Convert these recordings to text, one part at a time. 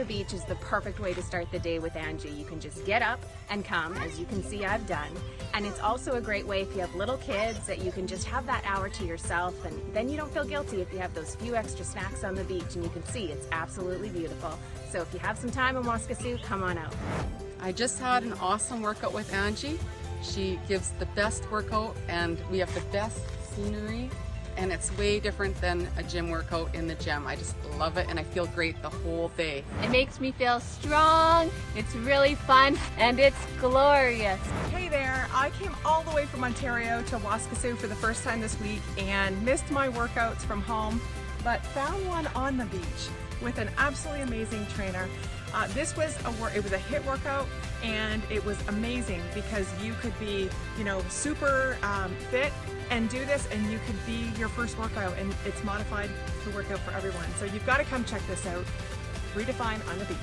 the beach is the perfect way to start the day with Angie. You can just get up and come, as you can see I've done. And it's also a great way if you have little kids that you can just have that hour to yourself, and then you don't feel guilty if you have those few extra snacks on the beach, and you can see it's absolutely beautiful. So if you have some time in Waskesiu, come on out. I just had an awesome workout with Angie. She gives the best workout and we have the best scenery, and it's way different than a gym workout in the gym. I just love it and I feel great the whole day. It makes me feel strong, it's really fun, and it's glorious. Hey there, I came all the way from Ontario to Waskesiu for the first time this week and missed my workouts from home, but found one on the beach with an absolutely amazing trainer. This was a HIIT workout, and it was amazing because you could be, super fit and do this, and you could be your first workout, and it's modified to work out for everyone. So you've got to come check this out. Redefine on the beach.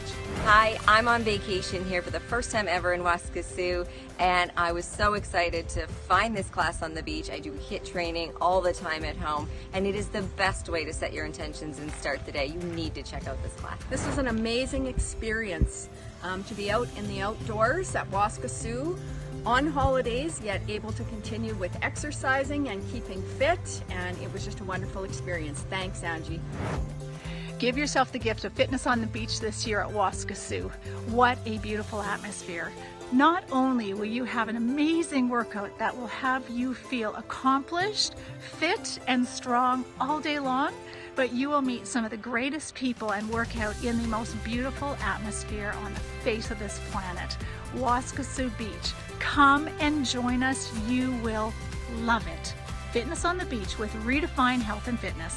Hi, I'm on vacation here for the first time ever in Waskesiu, and I was so excited to find this class on the beach. I do HIIT training all the time at home, and it is the best way to set your intentions and start the day. You need to check out this class. This was an amazing experience to be out in the outdoors at Waskesiu on holidays, yet able to continue with exercising and keeping fit, and it was just a wonderful experience. Thanks, Angie. Give yourself the gift of fitness on the beach this year at Waskesiu. What a beautiful atmosphere. Not only will you have an amazing workout that will have you feel accomplished, fit, and strong all day long, but you will meet some of the greatest people and work out in the most beautiful atmosphere on the face of this planet, Waskesiu Beach. Come and join us. You will love it. Fitness on the beach with Redefine Health and Fitness.